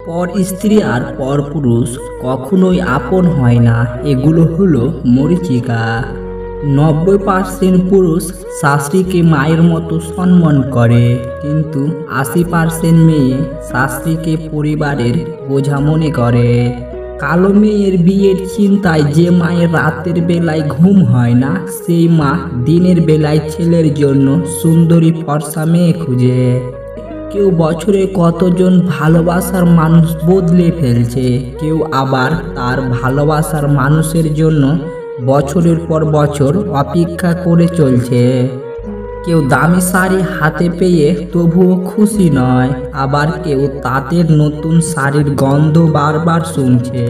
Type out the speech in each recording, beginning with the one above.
পর স্ত্রী আর পর পুরুষ কখনোই আপন হয় না। এগুলো হলো মরীচিকা। 90% পুরুষ শাশুড়িকে মায়ের মতো সম্মান করে, কিন্তু 80% মেয়ে শাশুড়িকে পরিবারের বোঝা মনে করে। কালো মেয়ের বিয়ের চিন্তায় যে মায়ের রাতের বেলায় ঘুম হয় না, সেই মা দিনের বেলায় ছেলের জন্য সুন্দরী ফর্সা মেয়ে খুঁজে। কেউ বছরে কতজন ভালোবাসার মানুষ বদলে ফেলছে, কেউ আবার তার ভালোবাসার মানুষের জন্য বছরের পর বছর অপেক্ষা করে চলছে। কেউ দামি শাড়ি হাতে পেয়ে তবুও খুশি নয়, আবার কেউ তাঁতের নতুন শাড়ির গন্ধ বারবার শুনছে।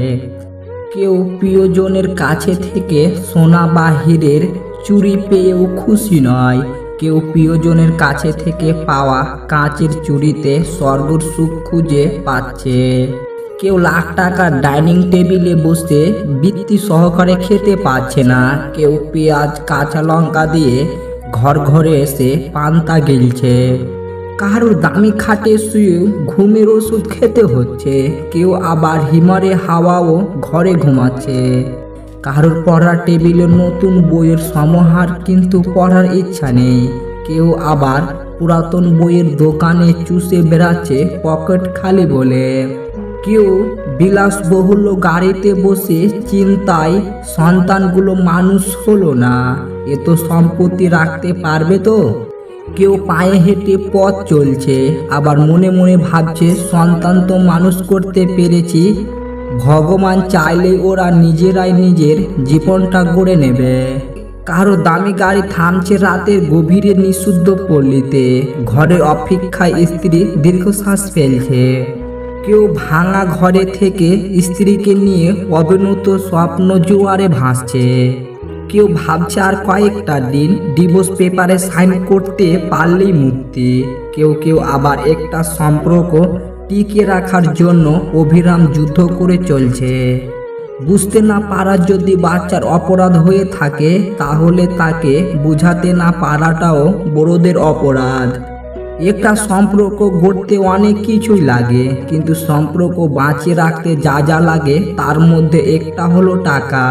কেউ প্রিয়জনের কাছে থেকে সোনা বা হীরের চুড়ি পেয়েও খুশি নয়, কেউ প্রিয়জনের কাছে থেকে পাওয়া কাঁচের চুড়িতে স্বর্গের সুখ খুঁজে পাচ্ছে। কেউ লাখ টাকার ডাইনিং টেবিলে বসে বৃত্তি সহকারে খেতে পাচ্ছে না, কেউ পেঁয়াজ কাঁচা লঙ্কা দিয়ে ঘরে এসে পান্তা গিলছে। কারোর দামি খাটে শুয়ে ঘুমের ওষুধ খেতে হচ্ছে, কেউ আবার হিমারে হাওয়াও ঘরে ঘুমাচ্ছে। কারোর পড়ার টেবিলে নতুন বইয়ের সমাহার, কিন্তু পড়ার ইচ্ছা নেই। কেউ আবার পুরাতন বইয়ের দোকানে চুষে বেড়াচ্ছে পকেট খালি বলে। কেউ বিলাসবহুল গাড়িতে বসে চিন্তায় সন্তানগুলো মানুষ হলো না, এত সম্পত্তি রাখতে পারবে তো। কেউ পায়ে হেঁটে পথ চলছে, আবার মনে মনে ভাবছে সন্তান তো মানুষ করতে পেরেছি, ভগবান চাইলে ওরা নিজেরাই নিজের জীবনটা গড়ে নেবে। কারো দামি গাড়ি থামছে রাতের গভীরে নিঃশুদ্ধ পল্লীতে, ঘরের অপেক্ষায় স্ত্রী দীর্ঘশ্বাস ফেলছে। কেউ ভাঙা ঘরে থেকে স্ত্রীকে নিয়ে অবিনত স্বপ্ন জোয়ারে ভাসছে। কেউ ভাবছে আর কয়েকটা দিন ডিভোর্স পেপারে সাইন করতে পারলেই মুক্তি। কেউ আবার একটা সম্পর্ক টিকে রাখার জন্য অবিরাম যুদ্ধ করে চলছে। বুঝতে না পারা যদি বাচ্চার অপরাধ হয়ে থাকে, তাহলে তাকে বুঝাতে না পারাটাও বড়দের অপরাধ। একটা সম্পর্ক গড়তে অনেক কিছুই লাগে, কিন্তু সম্পর্ক বাঁচিয়ে রাখতে যা যা লাগে তার মধ্যে একটা হলো টাকা।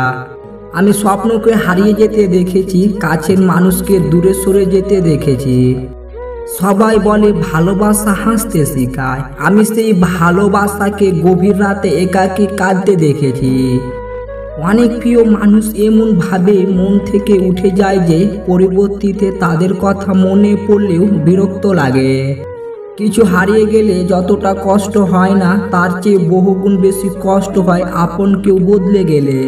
আমি স্বপ্নকে হারিয়ে যেতে দেখেছি, কাছের মানুষকে দূরে সরে যেতে দেখেছি। সবাই বলে ভালোবাসা হাসতে শেখায়, আমি সেই ভালোবাসাকে গভীর রাতে একাকী কাঁদতে দেখেছি। অনেক প্রিয় মানুষ এমন ভাবে মন থেকে উঠে যায় যে পরবর্তীতে তাদের কথা মনে পড়লেও বিরক্ত লাগে। কিছু হারিয়ে গেলে যতটা কষ্ট হয় না, তার চেয়ে বহুগুণ বেশি কষ্ট হয় আপন কেউ বদলে গেলে।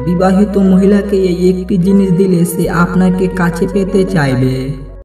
বিবাহিত মহিলাকে এই একটি জিনিস দিলে সে আপনাকে কাছে পেতে চাইবে।